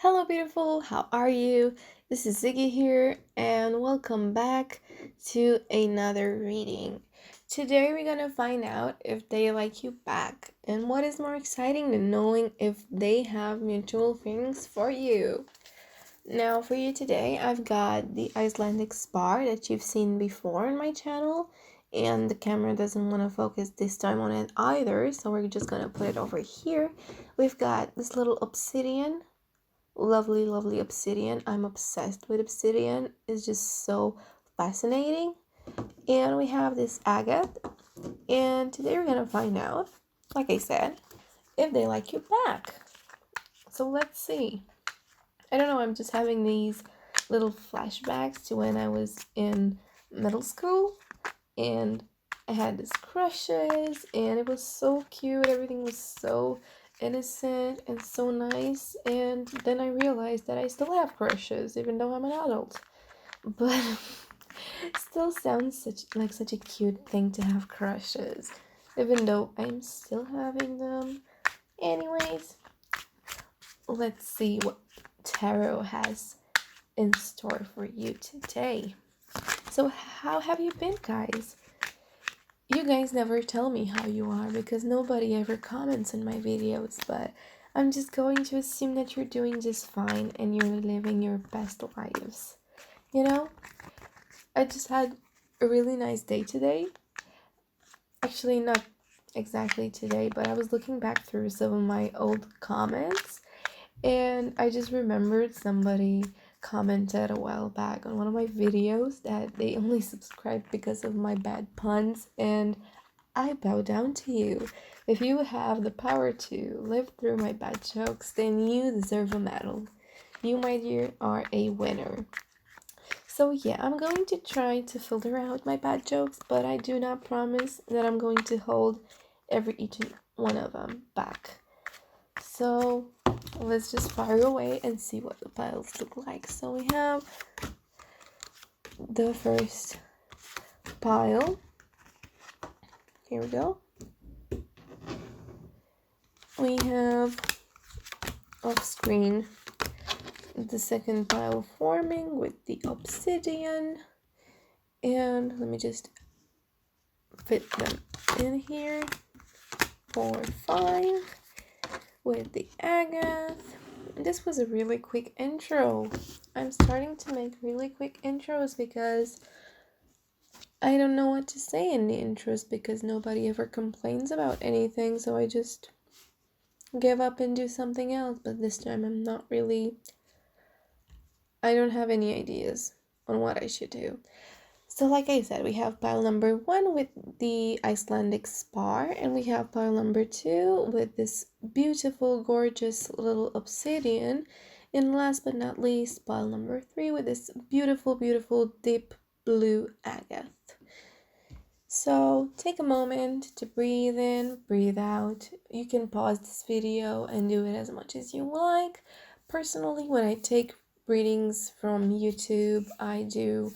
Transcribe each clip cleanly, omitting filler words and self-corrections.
Hello, beautiful. How are you? This is Ziggy here, and welcome back to another reading. Today, we're gonna find out if they like you back, and what is more exciting than knowing if they have mutual feelings for you. Now, for you today, I've got the Icelandic Spar that you've seen before on my channel, and the camera doesn't want to focus this time on it either, so we're just gonna put it over here. We've got this little Obsidian. Lovely Obsidian. I'm obsessed with Obsidian. It's just so fascinating. And we have this Agate. And today we're gonna find out, like I said, if they like you back. So let's see. I don't know, I'm just having these little flashbacks to when I was in middle school and I had these crushes and it was so cute. Everything was so innocent and so nice, and then I realized that I still have crushes even though I'm an adult. But it still sounds such a cute thing to have crushes even though I'm still having them. Anyways, let's see what tarot has in store for you today. So how have you been, guys? You guys never tell me how you are because nobody ever comments in my videos, but I'm just going to assume that you're doing just fine and you're living your best lives. You know? I just had a really nice day today. Actually, not exactly today, but I was looking back through some of my old comments and I just remembered somebody commented a while back on one of my videos that they only subscribed because of my bad puns, and I bow down to you. If you have the power to live through my bad jokes, then you deserve a medal. You, my dear, are a winner. So yeah, I'm going to try to filter out my bad jokes, but I do not promise that I'm going to hold each and one of them back. So let's just fire away and see what the piles look like. So we have the first pile. Here we go. We have off screen the second pile forming with the Obsidian, and let me just fit them in here. 4, 5 with the Agate. This was a really quick intro. I'm starting to make really quick intros because I don't know what to say in the intros because nobody ever complains about anything, so I just give up and do something else. But this time I don't have any ideas on what I should do. So like I said, we have pile number 1 with the Icelandic Spar, and we have pile number 2 with this beautiful, gorgeous little Obsidian, and last but not least, pile number 3 with this beautiful, deep blue Agate. So take a moment to breathe in, breathe out. You can pause this video and do it as much as you like. Personally, when I take readings from YouTube, I do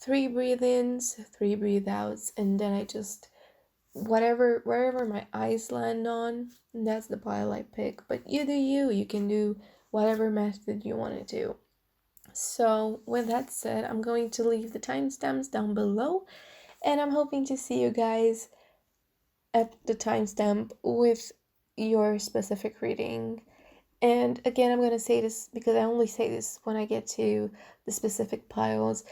3 breathe-ins, 3 breathe-outs, and then I just wherever my eyes land on, that's the pile I pick. But you do you can do whatever method you want to do. So with that said, I'm going to leave the timestamps down below, and I'm hoping to see you guys at the timestamp with your specific reading. And again, I'm going to say this because I only say this when I get to the specific piles.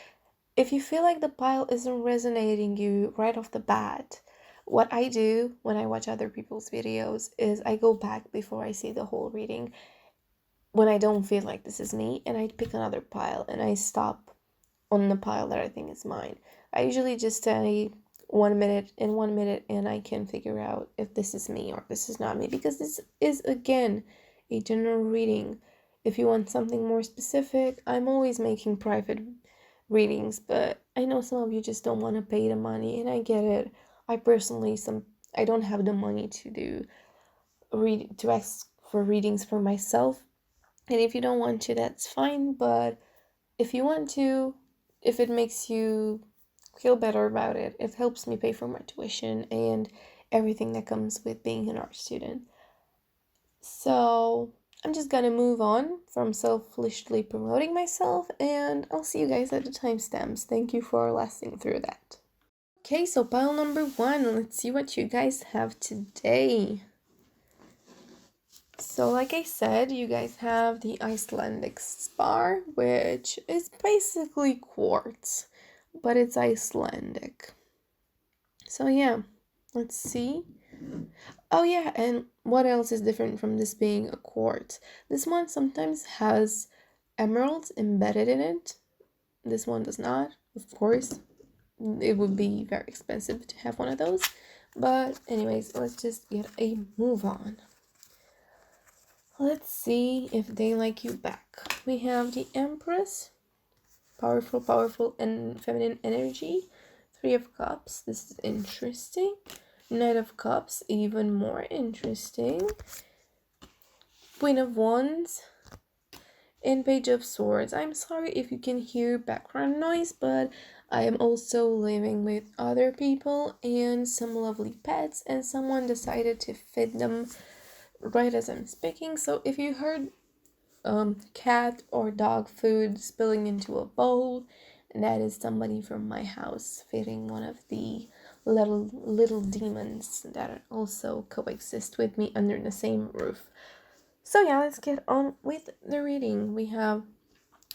If you feel like the pile isn't resonating you right off the bat, what I do when I watch other people's videos is I go back before I see the whole reading when I don't feel like this is me, and I pick another pile and I stop on the pile that I think is mine. I usually just stay 1 minute and I can figure out if this is me or this is not me, because this is again a general reading. If you want something more specific, I'm always making private readings, but I know some of you just don't want to pay the money, and I get it. I personally I don't have the money to ask for readings for myself, and if you don't want to, that's fine. But if you want to, if it makes you feel better about it, it helps me pay for my tuition and everything that comes with being an art student. So I'm just gonna move on from selfishly promoting myself, and I'll see you guys at the timestamps. Thank you for lasting through that. Okay, so pile number 1, let's see what you guys have today. So like I said, you guys have the Icelandic Spar, which is basically quartz, but it's Icelandic. So yeah, let's see. Oh yeah, and what else is different from this being a quartz? This one sometimes has emeralds embedded in it. This one does not, of course. It would be very expensive to have one of those. But anyways, let's just get a move on. Let's see if they like you back. We have the Empress, powerful and feminine energy. 3 of Cups, this is interesting. Knight of Cups, even more interesting. Queen of Wands and Page of Swords. I'm sorry if you can hear background noise, but I am also living with other people and some lovely pets, and someone decided to feed them right as I'm speaking. So if you heard cat or dog food spilling into a bowl, that is somebody from my house feeding one of the little demons that also coexist with me under the same roof. So yeah, let's get on with the reading.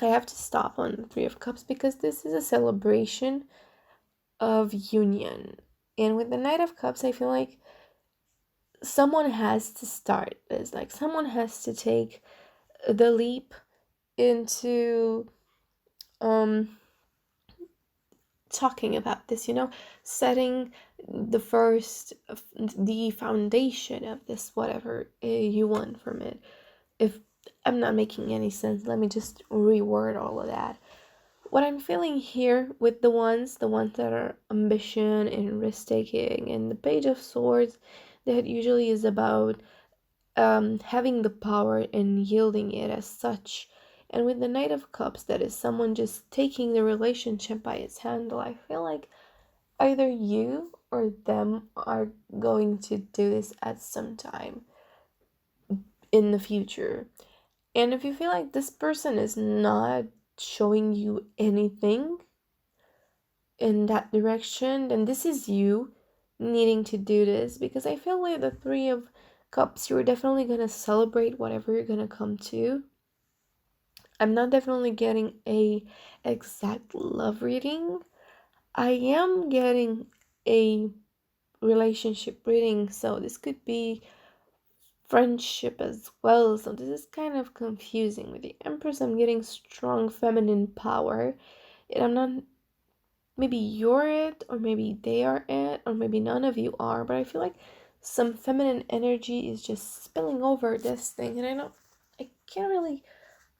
I have to stop on 3 of Cups because this is a celebration of union. And with the Knight of Cups, I feel like someone has to start this. Like someone has to take the leap into talking about this, setting the foundation of this, whatever you want from it. If I'm not making any sense, let me just reword all of that. What I'm feeling here with the ones that are ambition and risk-taking, and the Page of Swords, that usually is about having the power and yielding it as such. And with the Knight of Cups, that is someone just taking the relationship by its handle. I feel like either you or them are going to do this at some time in the future. And if you feel like this person is not showing you anything in that direction, then this is you needing to do this, because I feel like the 3 of Cups, you're definitely gonna celebrate whatever you're gonna come to. I'm not definitely getting a exact love reading. I am getting a relationship reading, so this could be friendship as well. So this is kind of confusing. With the Empress, I'm getting strong feminine power, and I'm not, maybe you're it, or maybe they are it, or maybe none of you are, but I feel like some feminine energy is just spilling over this thing, and I can't really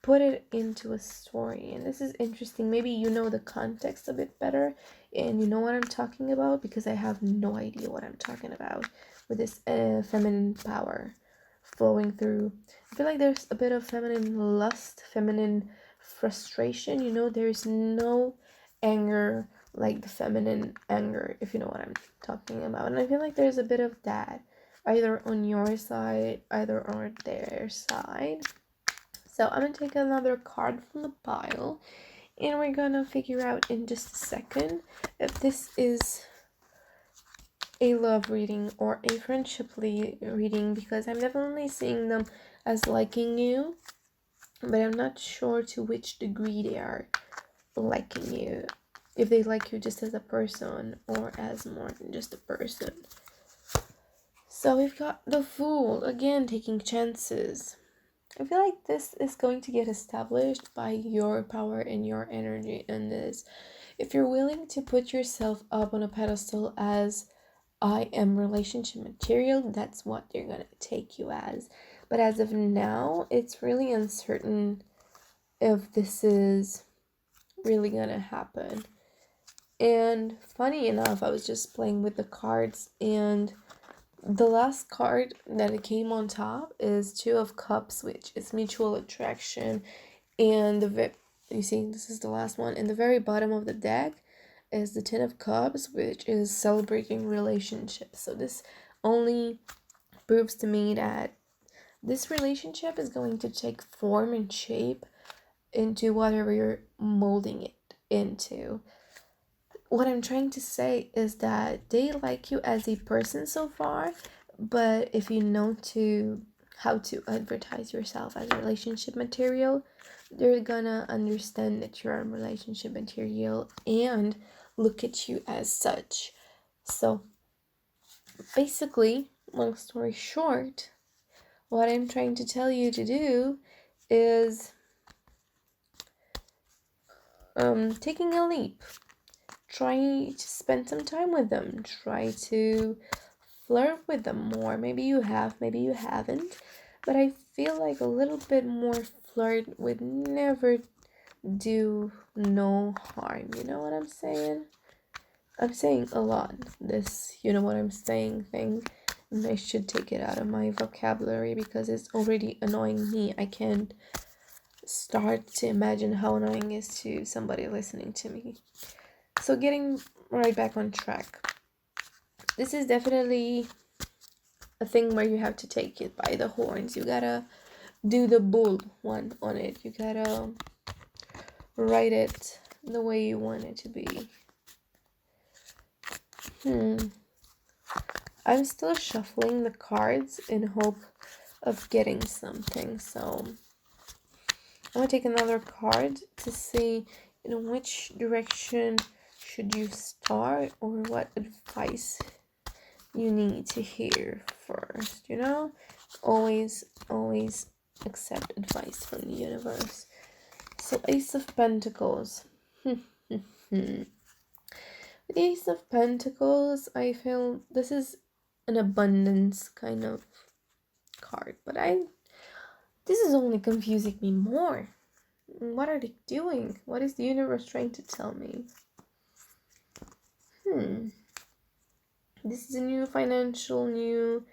put it into a story. And this is interesting. Maybe you know the context a bit better and you know what I'm talking about, because I have no idea what I'm talking about with this feminine power flowing through. I feel like there's a bit of feminine lust, feminine frustration. There's no anger like the feminine anger, if you know what I'm talking about. And I feel like there's a bit of that, either on your side, either on their side. So I'm gonna take another card from the pile, and we're gonna figure out in just a second if this is a love reading or a friendship reading, because I'm definitely seeing them as liking you, but I'm not sure to which degree they are liking you. If they like you just as a person or as more than just a person. So we've got the Fool, again taking chances. I feel like this is going to get established by your power and your energy in this. If you're willing to put yourself up on a pedestal as I am relationship material, that's what they're going to take you as. But as of now, it's really uncertain if this is really going to happen. And funny enough, I was just playing with the cards, and the last card that it came on top is 2 of Cups, which is mutual attraction. And you see, this is the last one. In the very bottom of the deck is the 10 of Cups, which is celebrating relationships. So this only proves to me that this relationship is going to take form and shape into whatever you're molding it into. What I'm trying to say is that they like you as a person so far, but if you know to how to advertise yourself as relationship material, they're gonna understand that you're a relationship material and look at you as such. So basically, long story short, what I'm trying to tell you to do is taking a leap. Try to spend some time with them. Try to flirt with them more. Maybe you have, maybe you haven't. But I feel like a little bit more flirt would never do no harm. You know what I'm saying? I'm saying a lot this, you know what I'm saying thing. And I should take it out of my vocabulary because it's already annoying me. I can't start to imagine how annoying it is to somebody listening to me. So getting right back on track. This is definitely a thing where you have to take it by the horns. You gotta do the bull one on it. You gotta write it the way you want it to be. I'm still shuffling the cards in hope of getting something. So I'm gonna take another card to see in which direction should you start or what advice you need to hear first. You know, always accept advice from the universe. So Ace of Pentacles. With the Ace of Pentacles, I feel this is an abundance kind of card, but this is only confusing me more. What are they doing? What is the universe trying to tell me? This is a new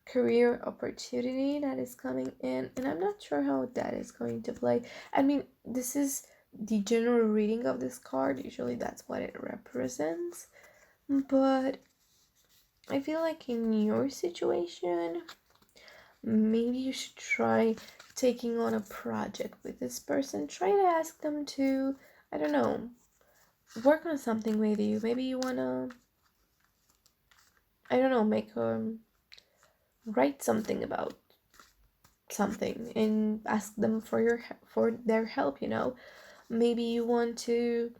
career opportunity that is coming in, and I'm not sure how that is going to play. I mean, this is the general reading of this card. Usually that's what it represents, but I feel like in your situation, maybe you should try taking on a project with this person. Try to ask them to, I don't know, work on something with you. Maybe you wanna, I don't know, write something about something and ask them for their help. You know, maybe you want to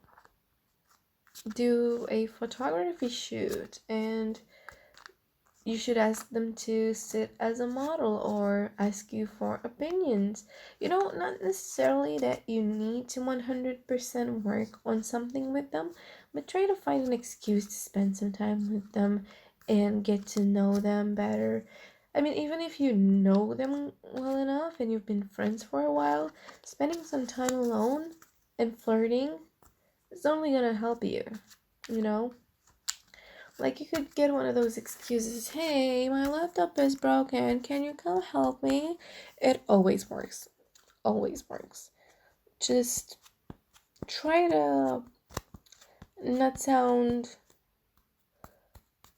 do a photography shoot and you should ask them to sit as a model or ask you for opinions. You know, not necessarily that you need to 100% work on something with them, but try to find an excuse to spend some time with them and get to know them better. I mean, even if you know them well enough and you've been friends for a while, spending some time alone and flirting is only gonna help you, you know? Like, you could get one of those excuses, hey, my laptop is broken, can you come help me? It always works. Always works. Just try to not sound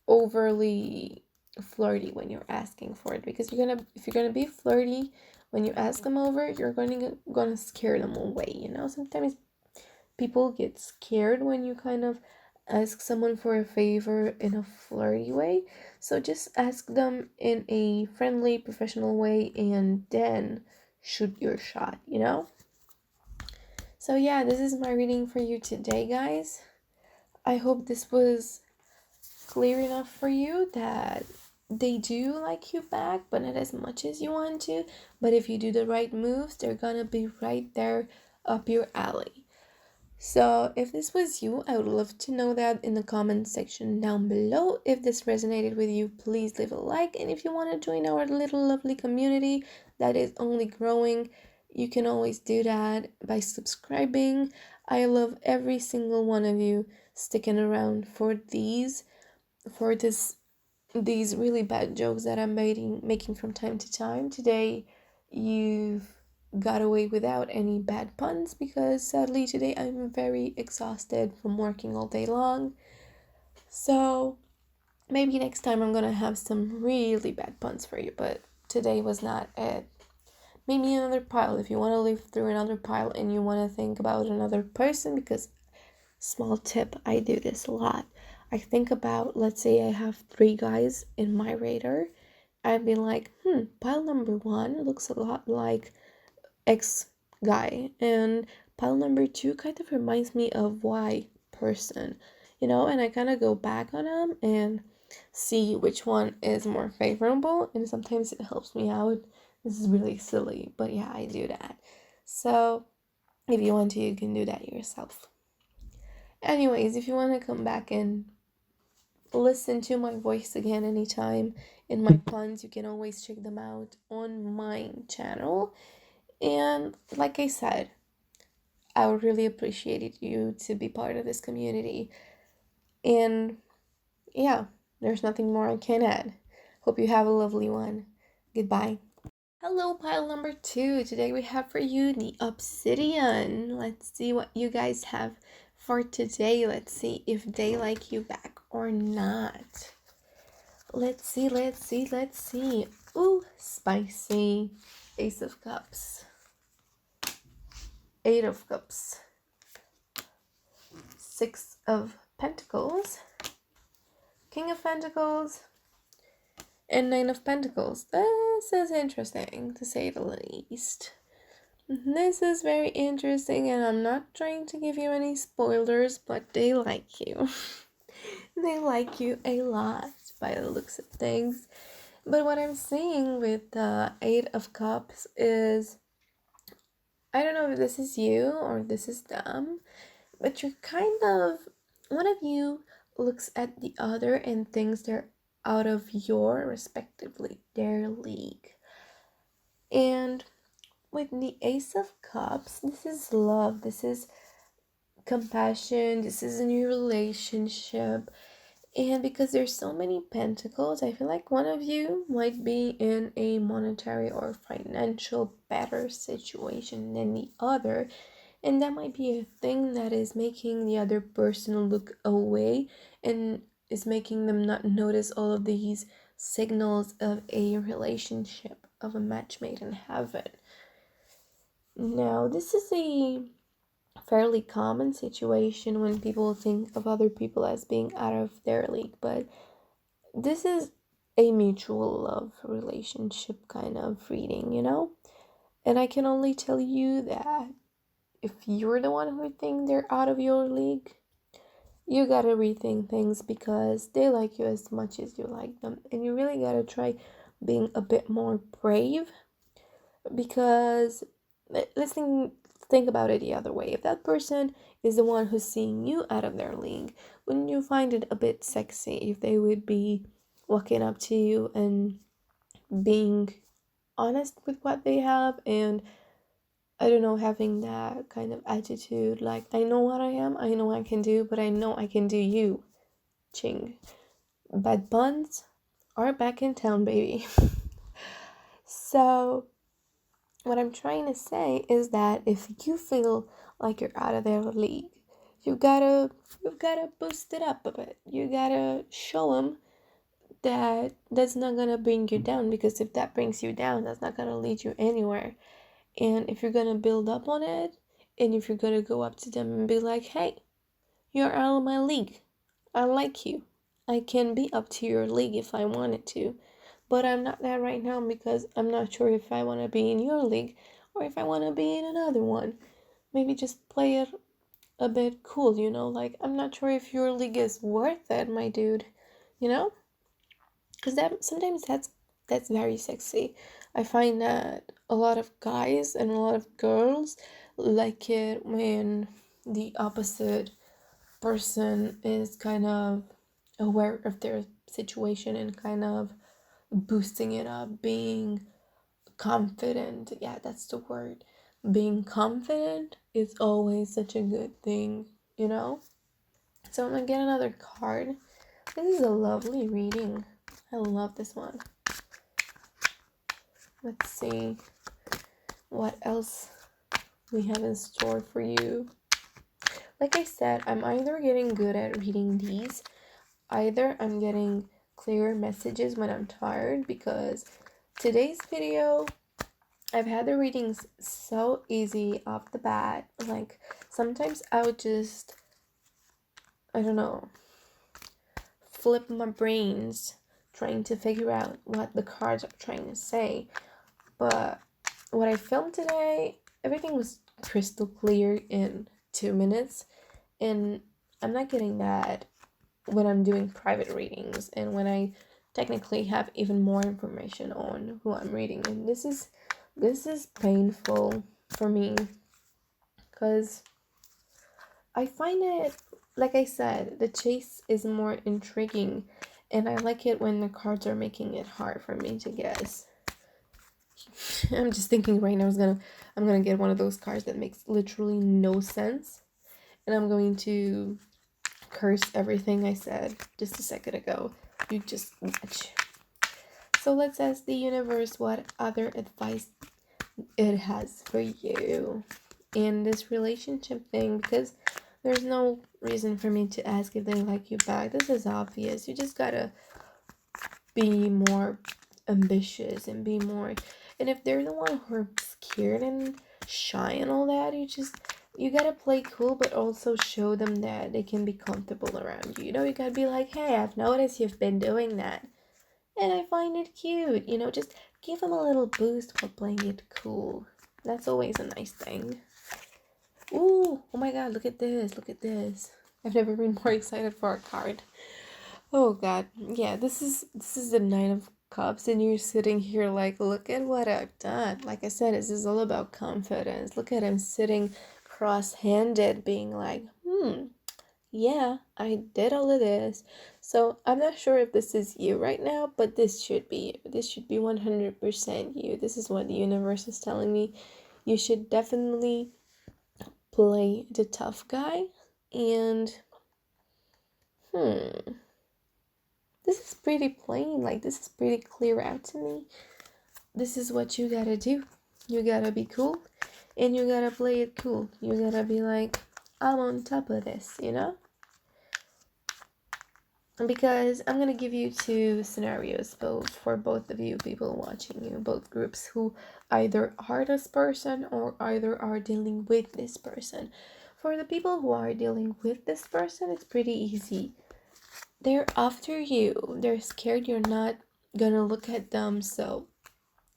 overly flirty when you're asking for it, because if you're gonna be flirty when you ask them over, you're gonna scare them away, you know? Sometimes people get scared when you kind of ask someone for a favor in a flirty way. So just ask them in a friendly, professional way and then shoot your shot, you know? So yeah, this is my reading for you today, guys. I hope this was clear enough for you that they do like you back, but not as much as you want to. But if you do the right moves, they're gonna be right there up your alley. So if this was you, I would love to know that in the comment section down below. If this resonated with you, please leave a like. And if you want to join our little lovely community that is only growing, you can always do that by subscribing. I love every single one of you sticking around for these really bad jokes that I'm making from time to time. Today, you've got away without any bad puns because sadly today I'm very exhausted from working all day long. So maybe next time I'm gonna have some really bad puns for you, but today was not it. Maybe another pile if you want to live through another pile and you want to think about another person, because small tip, I do this a lot. I think about, let's say I have 3 guys in my radar. I'd be like, pile number 1 looks a lot like X guy, and pile number 2 kind of reminds me of Y person, and I kind of go back on them and see which one is more favorable, and sometimes it helps me out. This is really silly, but yeah, I do that. So if you want to, you can do that yourself. Anyways, if you want to come back and listen to my voice again anytime in my puns, you can always check them out on my channel. And like I said, I would really appreciate you to be part of this community. And yeah, there's nothing more I can add. Hope you have a lovely one. Goodbye. Hello, pile number 2. Today we have for you the Obsidian. Let's see what you guys have for today. Let's see if they like you back or not. Let's see. Ooh, spicy. Ace of Cups. 8 of Cups. 6 of Pentacles. King of Pentacles. And 9 of Pentacles. This is interesting, to say the least. This is very interesting, and I'm not trying to give you any spoilers, but they like you. They like you a lot, by the looks of things. But what I'm seeing with the 8 of Cups is, I don't know if this is you or this is them, but you're kind of, one of you looks at the other and thinks they're out of your, respectively, their league. And with the Ace of Cups, this is love, this is compassion, this is a new relationship. And because there's so many pentacles, I feel like one of you might be in a monetary or financial better situation than the other. And that might be a thing that is making the other person look away and is making them not notice all of these signals of a relationship, of a match made in heaven. Now, this is a fairly common situation when people think of other people as being out of their league, but this is a mutual love relationship kind of reading, And I can only tell you that if you're the one who think they're out of your league, you gotta rethink things, because they like you as much as you like them, and you really gotta try being a bit more brave, because let's think about it the other way. If that person is the one who's seeing you out of their league, wouldn't you find it a bit sexy if they would be walking up to you and being honest with what they have, and I don't know, having that kind of attitude, like, I know what I am, I know I can do, but I know I can do you. Ching. Bad puns are back in town, baby. So what I'm trying to say is that if you feel like you're out of their league, you've gotta boost it up a bit. You gotta show them that that's not gonna bring you down, because if that brings you down, that's not gonna lead you anywhere. And if you're gonna build up on it, and if you're gonna go up to them and be like, hey, you're out of my league, I like you, I can be up to your league if I wanted to, but I'm not that right now, because I'm not sure if I want to be in your league or if I want to be in another one. Maybe just play it a bit cool, like, I'm not sure if your league is worth it, my dude, because sometimes that's very sexy. I find that a lot of guys and a lot of girls like it when the opposite person is kind of aware of their situation and kind of boosting it up, being confident. Yeah, that's the word. Being confident is always such a good thing, So I'm gonna get another card. This is a lovely reading. I love this one. Let's see what else we have in store for you. Like I said, I'm either getting good at reading these, either I'm getting clear messages when I'm tired, because today's video, I've had the readings so easy off the bat. Like, sometimes I would just, I don't know, flip my brains trying to figure out what the cards are trying to say. But what I filmed today, everything was crystal clear in 2 minutes. And I'm not getting that when I'm doing private readings and when I technically have even more information on who I'm reading. And this is painful for me because I find it, like I said, the chase is more intriguing, and I like it when the cards are making it hard for me to guess. I'm just thinking right now I'm gonna get one of those cards that makes literally no sense, and I'm going to curse everything I said just a second ago. You just watch. So let's ask the universe what other advice it has for you in this relationship thing, because there's no reason for me to ask if they like you back. This is obvious. You just gotta be more ambitious and be more, and if they're the one who are scared and shy and all that, you gotta play cool, but also show them that they can be comfortable around you. You gotta be like, hey, I've noticed you've been doing that, and I find it cute. Just give them a little boost while playing it cool. That's always a nice thing. Ooh, oh my god, look at this. I've never been more excited for a card. Oh god, yeah, this is the Nine of Cups, and you're sitting here like, look at what I've done. Like I said, this is all about confidence. Look at him sitting cross-handed, being like, yeah, I did all of this. So I'm not sure if this is you right now, but this should be you. This should be 100% you. This is what the universe is telling me. You should definitely play the tough guy, and this is pretty plain. Like, this is pretty clear out to me. This is what you gotta do. You gotta be cool, and you gotta play it cool. You gotta be like, I'm on top of this, Because I'm gonna give you 2 scenarios, both for both of you people watching you, both groups who either are this person or either are dealing with this person. For the people who are dealing with this person, it's pretty easy. They're after you. They're scared you're not gonna look at them, so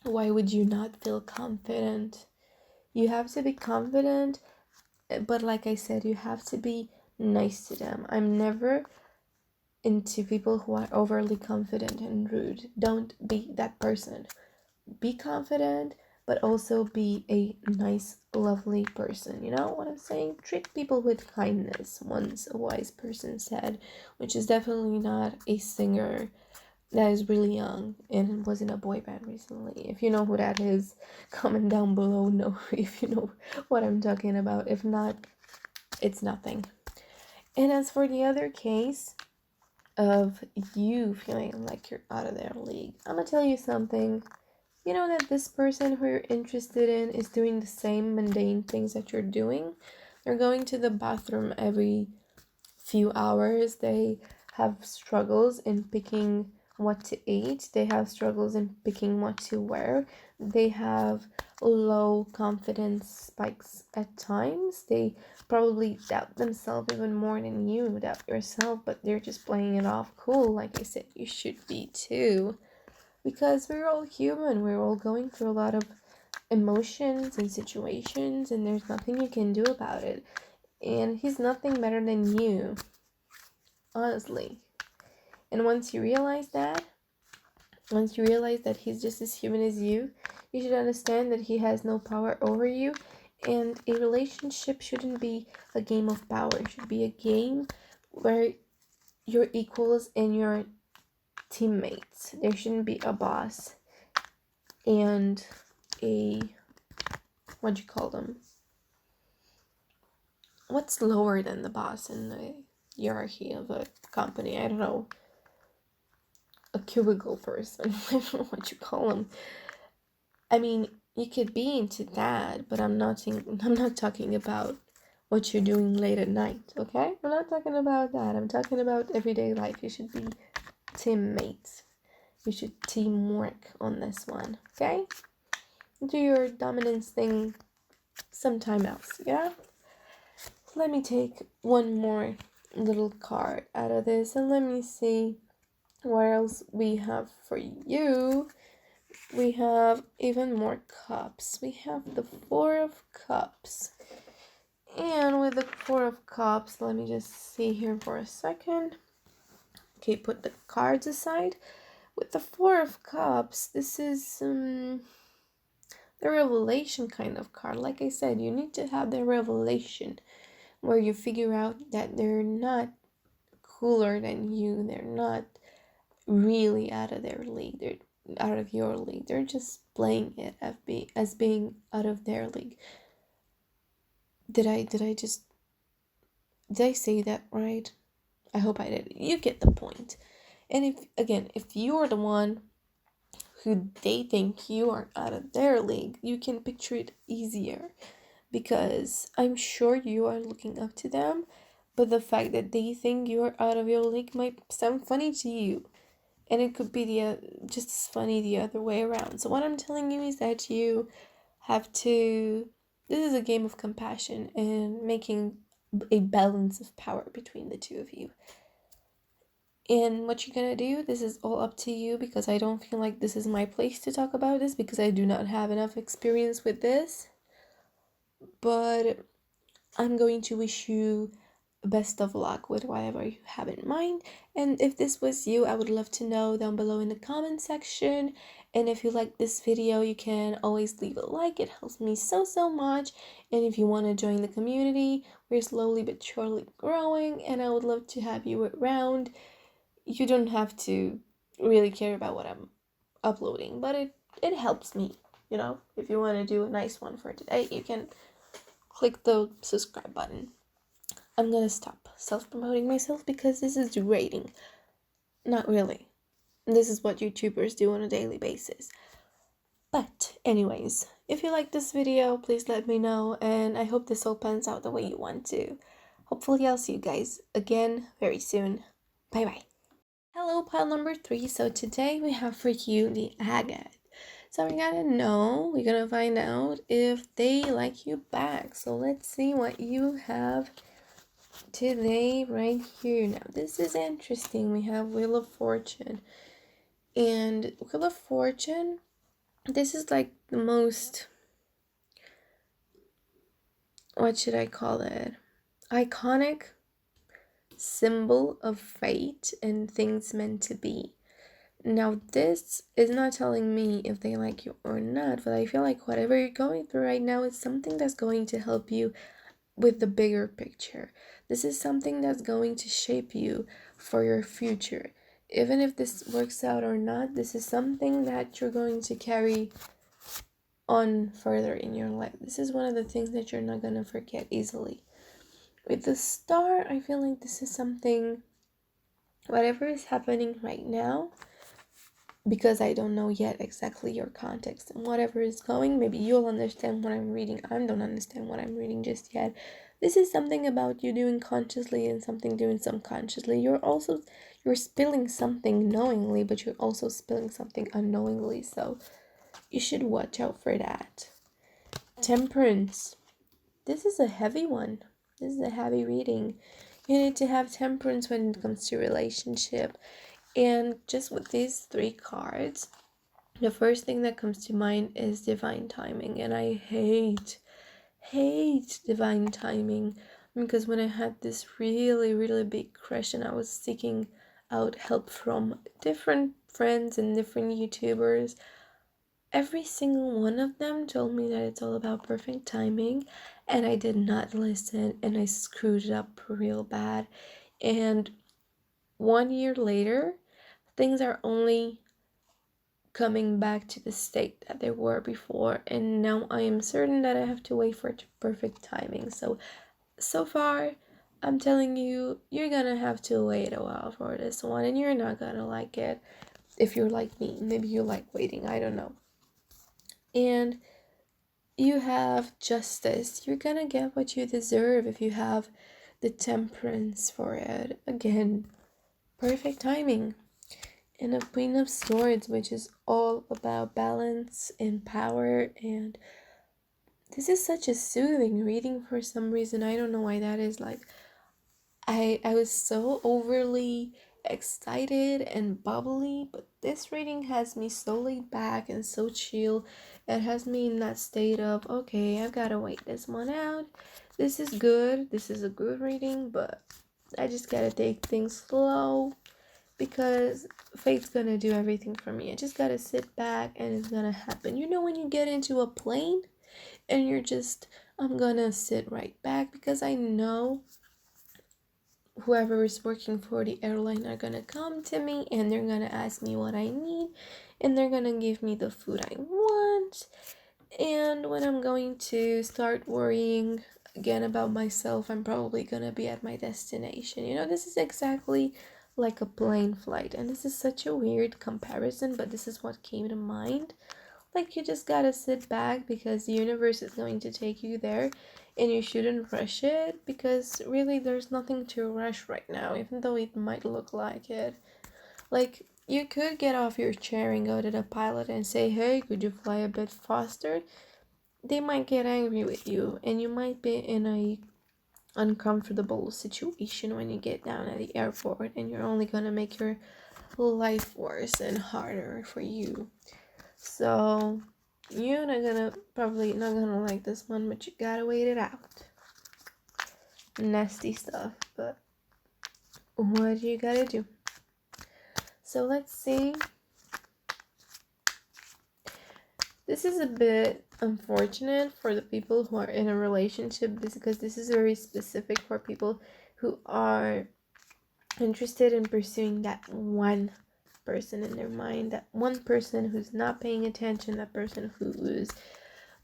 why would you not feel confident? You have to be confident, but like I said, you have to be nice to them. I'm never into people who are overly confident and rude. Don't be that person. Be confident, but also be a nice, lovely person. You know what I'm saying? Treat people with kindness, once a wise person said, which is definitely not a singer that is really young and was in a boy band recently. If you know who that is, comment down below. Know if you know what I'm talking about. If not, it's nothing. And as for the other case of you feeling like you're out of their league, I'm gonna tell you something. You know that this person who you're interested in is doing the same mundane things that you're doing. They're going to the bathroom every few hours. They have struggles in picking what to eat. They have struggles in picking what to wear. They have low confidence spikes at times. They probably doubt themselves even more than you doubt yourself, but they're just playing it off cool. Like I said, you should be too. Because we're all human. We're all going through a lot of emotions and situations, and there's nothing you can do about it. And he's nothing better than you, honestly. And once you realize that he's just as human as you should understand that he has no power over you. And a relationship shouldn't be a game of power. It should be a game where you're equals and you're teammates. There shouldn't be a boss and a, what'd you call them? What's lower than the boss in the hierarchy of a company? I don't know. A cubicle person. I don't know what you call them. I mean, you could be into that, but I'm not talking about what you're doing late at night, okay? I'm not talking about that. I'm talking about everyday life. You should be teammates. we should teamwork on this one, okay? Do your dominance thing sometime else, yeah? Let me take one more little card out of this and let me see what else we have for you. We have even more cups. We have the Four of Cups. And with the Four of Cups, let me just see here for a second. Okay, put the cards aside. With the Four of Cups, this is the revelation kind of card. Like I said, you need to have the revelation where you figure out that they're not cooler than you. They're not really out of their league. They're out of your league. They're just playing it as being out of their league. Did I say that right? I hope I did. You get the point. And if you're the one who they think you are out of their league, you can picture it easier, because I'm sure you are looking up to them, but the fact that they think you are out of your league might sound funny to you, and it could be just as funny the other way around. So what I'm telling you is that you have to, this is a game of compassion and making a balance of power between the two of you. And what you're gonna do, this is all up to you, because I don't feel like this is my place to talk about this, because I do not have enough experience with this. But I'm going to wish you best of luck with whatever you have in mind. And if this was you, I would love to know down below in the comment section. And if you like this video, you can always leave a like. It helps me so much. And if you want to join the community, we're slowly but surely growing, and I would love to have you around. You don't have to really care about what I'm uploading, but it helps me, you know. If you want to do a nice one for today, you can click the subscribe button. I'm gonna stop self-promoting myself because this is degrading. Not really. This is what YouTubers do on a daily basis. But anyways, if you like this video, please let me know, and I hope this all pans out the way you want to. Hopefully I'll see you guys again very soon. Bye bye. Hello, pile number 3. So today we have for you the Agate. So we're gonna find out if they like you back. So let's see what you have today right here. Now this is interesting. We have Wheel of Fortune. And Wheel of Fortune, this is like the most, what should I call it? Iconic symbol of fate and things meant to be. Now this is not telling me if they like you or not, but I feel like whatever you're going through right now is something that's going to help you with the bigger picture. This is something that's going to shape you for your future. Even if this works out or not, this is something that you're going to carry on further in your life. This is one of the things that you're not going to forget easily. With the Star, I feel like this is something, whatever is happening right now, because I don't know yet exactly your context and whatever is going, maybe you'll understand what I'm reading. I don't understand what I'm reading just yet. This is something about you doing consciously and something doing subconsciously. You're spilling something knowingly, but you're also spilling something unknowingly, so you should watch out for that. Temperance. This is a heavy one. This is a heavy reading. You need to have temperance when it comes to relationship. And just with these 3 cards, the first thing that comes to mind is divine timing. And I hate divine timing, because when I had this really big crush and I was seeking out help from different friends and different YouTubers, every single one of them told me that it's all about perfect timing, and I did not listen, and I screwed it up real bad. And 1 year later, things are only coming back to the state that they were before, and now I am certain that I have to wait for perfect timing. So far, I'm telling you, you're gonna have to wait a while for this one, and you're not gonna like it. If you're like me, maybe you like waiting, I don't know. And you have justice. You're gonna get what you deserve if you have the temperance for it. Again, perfect timing. and a Queen of Swords, which is all about balance and power. And this is such a soothing reading for some reason. I don't know why that is. Like, I was so overly excited and bubbly, but this reading has me so laid back and so chill. It has me in that state of, okay, I've got to wait this one out. This is good. This is a good reading, but I just gotta take things slow because fate's gonna do everything for me. I just gotta sit back and it's gonna happen. You know, when you get into a plane and you're just, I'm gonna sit right back because I know whoever is working for the airline are gonna come to me and they're gonna ask me what I need and they're gonna give me the food I want. And when I'm going to start worrying again about myself, I'm probably gonna be at my destination. You know, this is exactly like a plane flight, and this is such a weird comparison, but this is what came to mind. Like, you just gotta sit back because the universe is going to take you there, and you shouldn't rush it because really there's nothing to rush right now, even though it might look like it. Like, you could get off your chair and go to the pilot and say, hey, could you fly a bit faster? They might get angry with you, and you might be in a uncomfortable situation when you get down at the airport, and you're only gonna make your life worse and harder for you. So you're probably not gonna like this one, but you gotta wait it out. Nasty stuff, but what you gotta do. So let's see. This is a bit unfortunate for the people who are in a relationship because this is very specific for people who are interested in pursuing that one person in their mind, that one person who's not paying attention, that person who's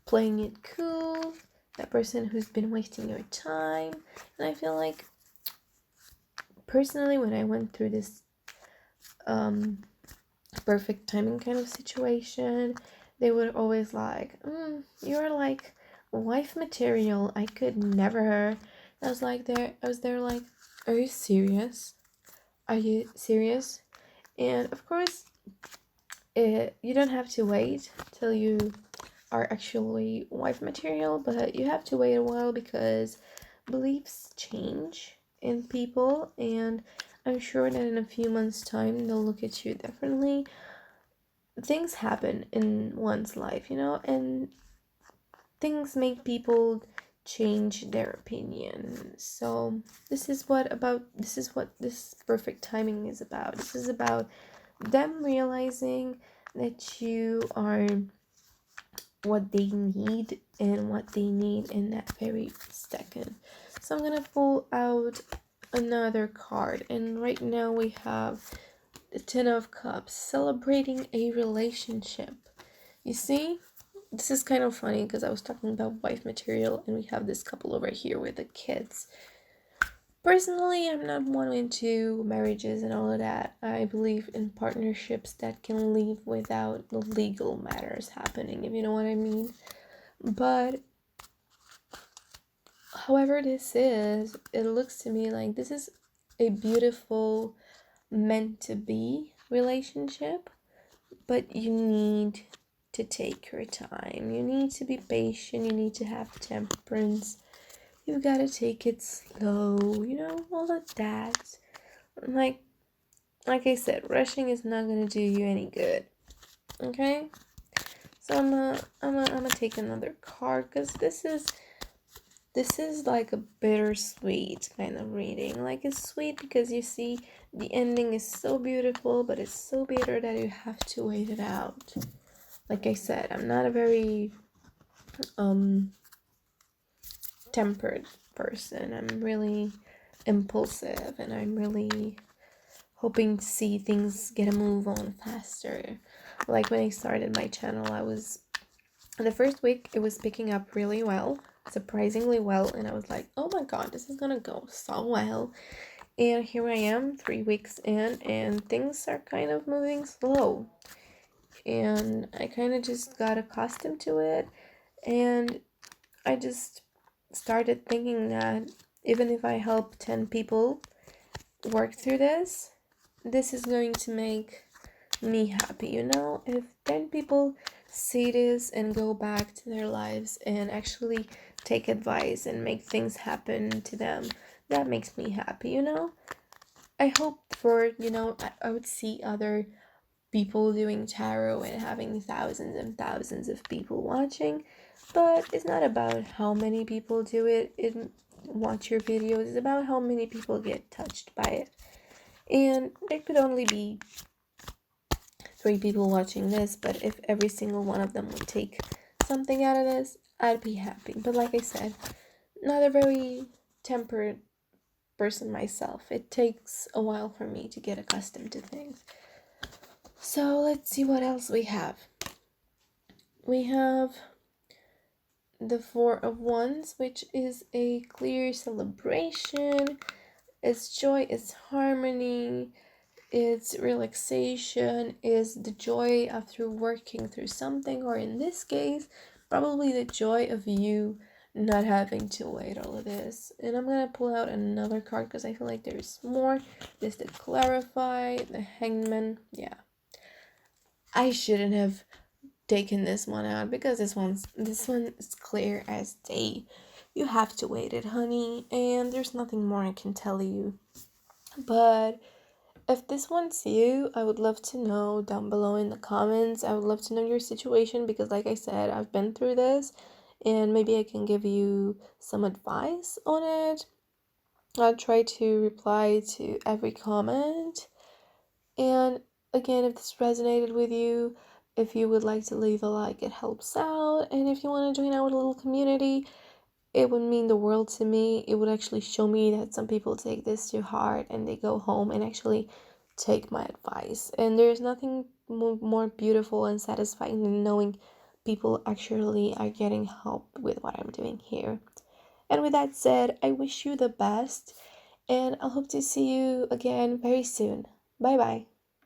playing it cool, that person who's been wasting your time. And I feel like, personally, when I went through this perfect timing kind of situation, they would always like, you're like wife material, I could never. I was there like, are you serious? Are you serious? And of course, you don't have to wait till you are actually wife material, but you have to wait a while because beliefs change in people, and I'm sure that in a few months' time they'll look at you differently. Things happen in one's life, you know, and things make people change their opinion. So this is what this perfect timing is about. This is about them realizing that you are what they need and what they need in that very second. So I'm gonna pull out another card, and right now we have the Ten of Cups, celebrating a relationship. You see, this is kind of funny because I was talking about wife material and we have this couple over here with the kids. Personally, I'm not one into marriages and all of that. I believe in partnerships that can live without the legal matters happening, if you know what I mean. But however this is, it looks to me like this is a beautiful meant to be relationship, but you need to take your time. You need to be patient. You need to have temperance. You've got to take it slow, you know, all of that. Like I said, rushing is not gonna do you any good. Okay? So I'm gonna take another card because this is like a bittersweet kind of reading. Like, it's sweet because you see the ending is so beautiful, but it's so bitter that you have to wait it out. Like I said, I'm not a very tempered person. I'm really impulsive, and I'm really hoping to see things get a move on faster. Like when I started my channel, the first week it was picking up really well, surprisingly well, and I was like, oh my god, this is gonna go so well. And here I am 3 weeks in, and things are kind of moving slow, and I kind of just got accustomed to it, and I just started thinking that even if I help 10 people work through this is going to make me happy, you know? If 10 people see this and go back to their lives and actually take advice and make things happen to them, that makes me happy, you know? I hope for, I would see other people doing tarot and having thousands and thousands of people watching, but it's not about how many people do it and watch your videos, it's about how many people get touched by it. And there could only be 3 people watching this, but if every single one of them would take something out of this, I'd be happy. But like I said, not a very temperate person myself. It takes a while for me to get accustomed to things. So let's see what else we have. We have the Four of Wands, which is a clear celebration. It's joy, it's harmony, it's relaxation, is the joy after working through something, or in this case, probably the joy of you not having to wait all of this. And I'm gonna pull out another card because I feel like there's more. This to clarify, the Hangman. Yeah, I shouldn't have taken this one out because this one is clear as day. You have to wait it, honey, and there's nothing more I can tell you. But if this one's you, I would love to know down below in the comments. I would love to know your situation because, like I said, I've been through this and maybe I can give you some advice on it. I'll try to reply to every comment. And again, if this resonated with you, if you would like to leave a like, it helps out. And if you want to join our little community, it would mean the world to me. It would actually show me that some people take this to heart and they go home and actually take my advice. And there's nothing more beautiful and satisfying than knowing people actually are getting help with what I'm doing here. And with that said, I wish you the best and I hope to see you again very soon. Bye bye.